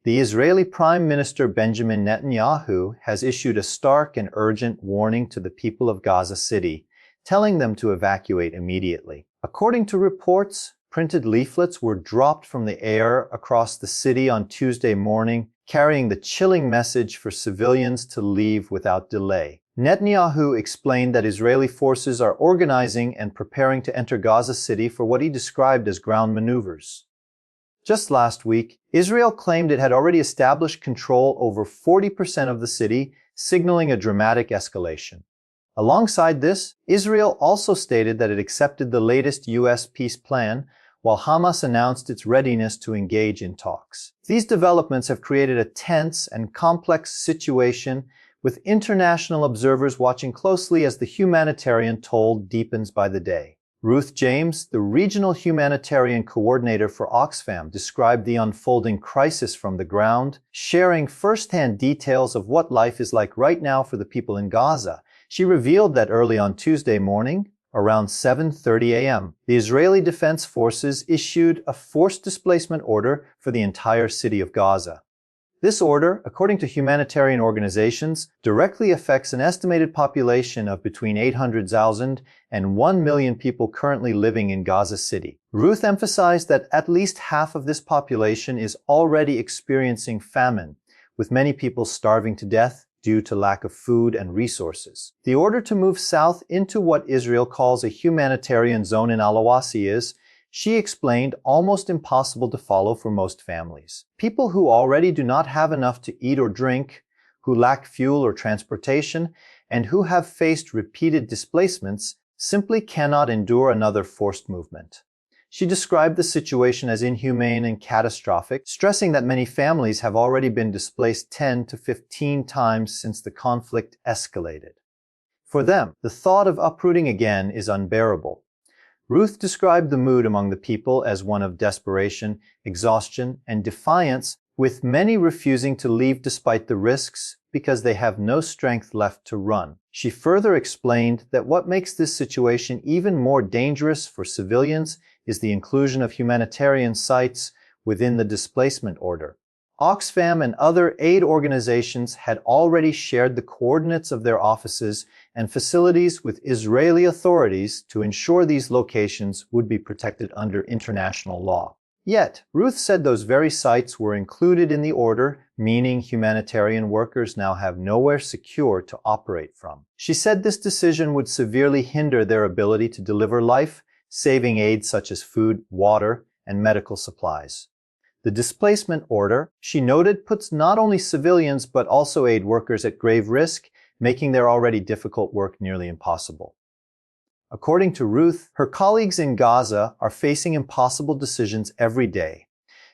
The Israeli Prime Minister Benjamin Netanyahu has issued a stark and urgent warning to the people of Gaza City, telling them to evacuate immediately. According to reports, printed leaflets were dropped from the air across the city on Tuesday morning, carrying the chilling message for civilians to leave without delay. Netanyahu explained that Israeli forces are organizing and preparing to enter Gaza City for what he described as ground maneuvers. Just last week, Israel claimed it had already established control over 40% of the city, signaling a dramatic escalation. Alongside this, Israel also stated that it accepted the latest U.S. peace plan, while Hamas announced its readiness to engage in talks. These developments have created a tense and complex situation, with international observers watching closely as the humanitarian toll deepens by the day. Ruth James, the regional humanitarian coordinator for Oxfam, described the unfolding crisis from the ground, sharing first-hand details of what life is like right now for the people in Gaza. She revealed that early on Tuesday morning, around 7:30 a.m., the Israeli Defense Forces issued a forced displacement order for the entire city of Gaza. This order, according to humanitarian organizations, directly affects an estimated population of between 800,000 and 1 million people currently living in Gaza City. Ruth emphasized that at least half of this population is already experiencing famine, with many people starving to death due to lack of food and resources. The order to move south into what Israel calls a humanitarian zone in Al-Awasi is, she explained, almost impossible to follow for most families. People who already do not have enough to eat or drink, who lack fuel or transportation, and who have faced repeated displacements simply cannot endure another forced movement. She described the situation as inhumane and catastrophic, stressing that many families have already been displaced 10 to 15 times since the conflict escalated. For them, the thought of uprooting again is unbearable. Ruth described the mood among the people as one of desperation, exhaustion, and defiance, with many refusing to leave despite the risks because they have no strength left to run. She further explained that what makes this situation even more dangerous for civilians is the inclusion of humanitarian sites within the displacement order. Oxfam and other aid organizations had already shared the coordinates of their offices and facilities with Israeli authorities to ensure these locations would be protected under international law. Yet, Ruth said those very sites were included in the order, meaning humanitarian workers now have nowhere secure to operate from. She said this decision would severely hinder their ability to deliver life-saving aid such as food, water, and medical supplies. The displacement order, she noted, puts not only civilians but also aid workers at grave risk, making their already difficult work nearly impossible. According to Ruth, her colleagues in Gaza are facing impossible decisions every day,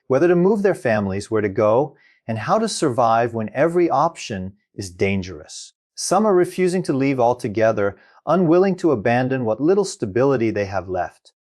whether to move their families, where to go, and how to survive when every option is dangerous. Some are refusing to leave altogether, unwilling to abandon what little stability they have left.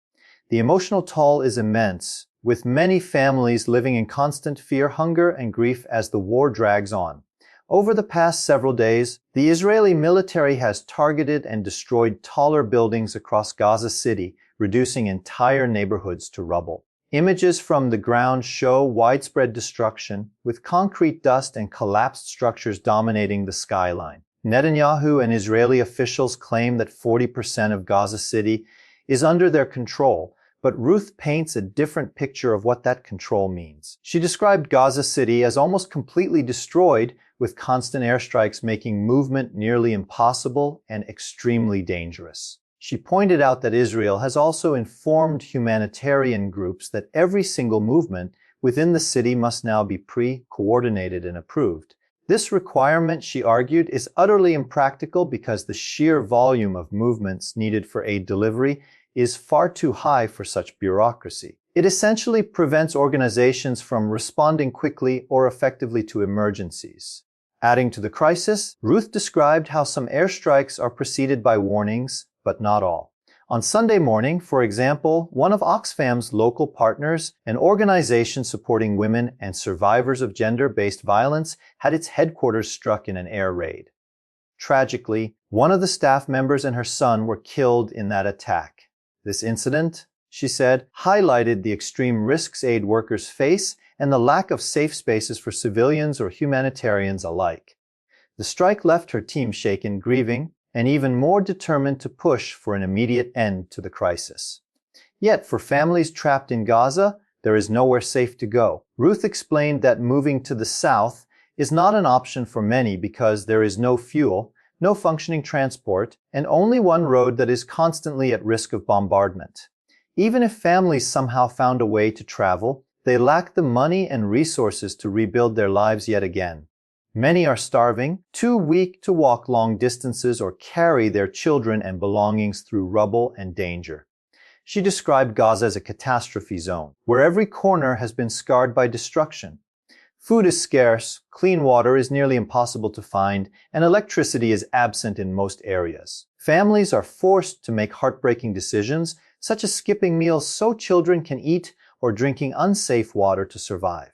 The emotional toll is immense, with many families living in constant fear, hunger, and grief as the war drags on. Over the past several days, the Israeli military has targeted and destroyed taller buildings across Gaza City, reducing entire neighborhoods to rubble. Images from the ground show widespread destruction, with concrete dust and collapsed structures dominating the skyline. Netanyahu and Israeli officials claim that 40% of Gaza City is under their control, but Ruth paints a different picture of what that control means. She described Gaza City as almost completely destroyed, with constant airstrikes making movement nearly impossible and extremely dangerous. She pointed out that Israel has also informed humanitarian groups that every single movement within the city must now be pre-coordinated and approved. This requirement, she argued, is utterly impractical because the sheer volume of movements needed for aid delivery is far too high for such bureaucracy. It essentially prevents organizations from responding quickly or effectively to emergencies. Adding to the crisis, Ruth described how some airstrikes are preceded by warnings, but not all. On Sunday morning, for example, one of Oxfam's local partners, an organization supporting women and survivors of gender-based violence, had its headquarters struck in an air raid. Tragically, one of the staff members and her son were killed in that attack. This incident, she said, highlighted the extreme risks aid workers face and the lack of safe spaces for civilians or humanitarians alike. The strike left her team shaken, grieving, and even more determined to push for an immediate end to the crisis. Yet, for families trapped in Gaza, there is nowhere safe to go. Ruth explained that moving to the south is not an option for many because there is no fuel, no functioning transport, and only one road that is constantly at risk of bombardment. Even if families somehow found a way to travel, they lack the money and resources to rebuild their lives yet again. Many are starving, too weak to walk long distances or carry their children and belongings through rubble and danger. She described Gaza as a catastrophe zone, where every corner has been scarred by destruction. Food is scarce, clean water is nearly impossible to find, and electricity is absent in most areas. Families are forced to make heartbreaking decisions, such as skipping meals so children can eat or drinking unsafe water to survive.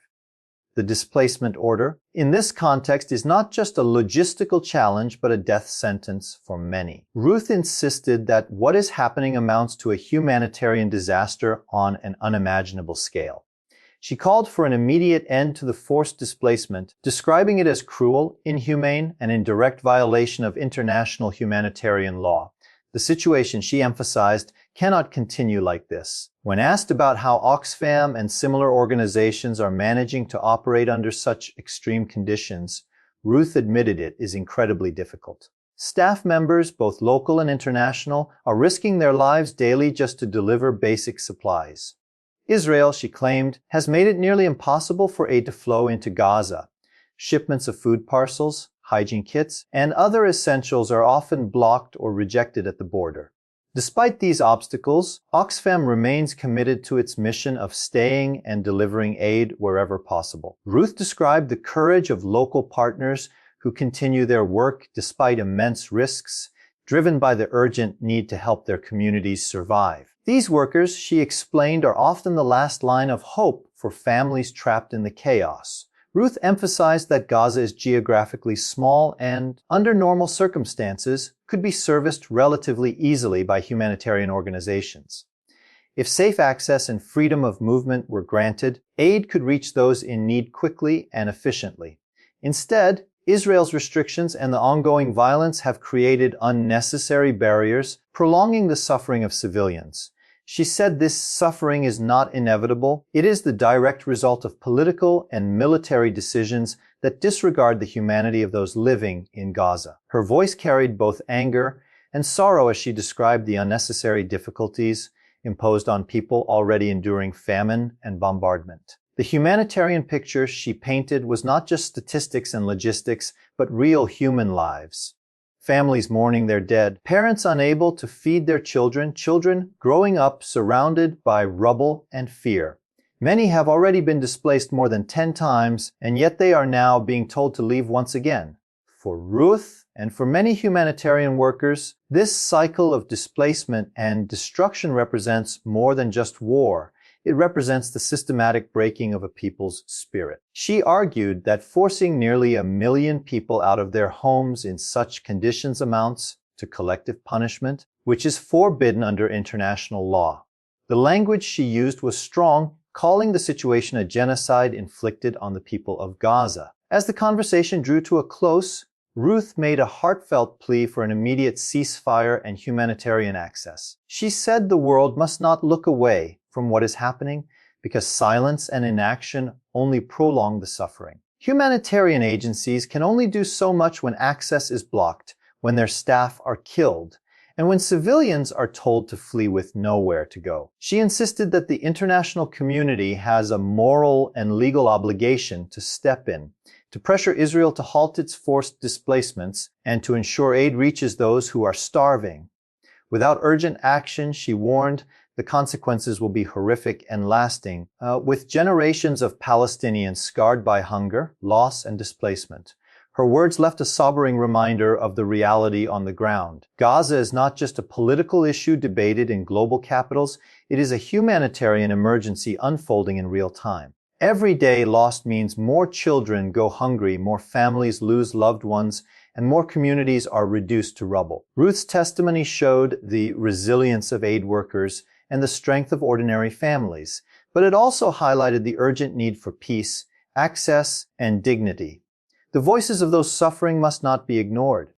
The displacement order, in this context, is not just a logistical challenge but a death sentence for many. Ruth insisted that what is happening amounts to a humanitarian disaster on an unimaginable scale. She called for an immediate end to the forced displacement, describing it as cruel, inhumane, and in direct violation of international humanitarian law. The situation, she emphasized, cannot continue like this. When asked about how Oxfam and similar organizations are managing to operate under such extreme conditions, Ruth admitted it is incredibly difficult. Staff members, both local and international, are risking their lives daily just to deliver basic supplies. Israel, she claimed, has made it nearly impossible for aid to flow into Gaza. Shipments of food parcels, hygiene kits, and other essentials are often blocked or rejected at the border. Despite these obstacles, Oxfam remains committed to its mission of staying and delivering aid wherever possible. Ruth described the courage of local partners who continue their work despite immense risks, driven by the urgent need to help their communities survive. These workers, she explained, are often the last line of hope for families trapped in the chaos. Ruth emphasized that Gaza is geographically small and, under normal circumstances, could be serviced relatively easily by humanitarian organizations. If safe access and freedom of movement were granted, aid could reach those in need quickly and efficiently. Instead, Israel's restrictions and the ongoing violence have created unnecessary barriers, prolonging the suffering of civilians. She said this suffering is not inevitable. It is the direct result of political and military decisions that disregard the humanity of those living in Gaza. Her voice carried both anger and sorrow as she described the unnecessary difficulties imposed on people already enduring famine and bombardment. The humanitarian picture she painted was not just statistics and logistics, but real human lives. Families mourning their dead, parents unable to feed their children, children growing up surrounded by rubble and fear. Many have already been displaced more than 10 times, and yet they are now being told to leave once again. For Ruth and for many humanitarian workers, this cycle of displacement and destruction represents more than just war. It represents the systematic breaking of a people's spirit. She argued that forcing nearly 1 million people out of their homes in such conditions amounts to collective punishment, which is forbidden under international law. The language she used was strong, calling the situation a genocide inflicted on the people of Gaza. As the conversation drew to a close, Ruth made a heartfelt plea for an immediate ceasefire and humanitarian access. She said the world must not look away from what is happening because silence and inaction only prolong the suffering. Humanitarian agencies can only do so much when access is blocked, when their staff are killed, and when civilians are told to flee with nowhere to go. She insisted that the international community has a moral and legal obligation to step in, to pressure Israel to halt its forced displacements, and to ensure aid reaches those who are starving. Without urgent action, she warned, the consequences will be horrific and lasting, with generations of Palestinians scarred by hunger, loss, and displacement. Her words left a sobering reminder of the reality on the ground. Gaza is not just a political issue debated in global capitals, it is a humanitarian emergency unfolding in real time. Every day lost means more children go hungry, more families lose loved ones, and more communities are reduced to rubble. Ruth's testimony showed the resilience of aid workers and the strength of ordinary families. but it also highlighted the urgent need for peace, access, and dignity. The voices of those suffering must not be ignored.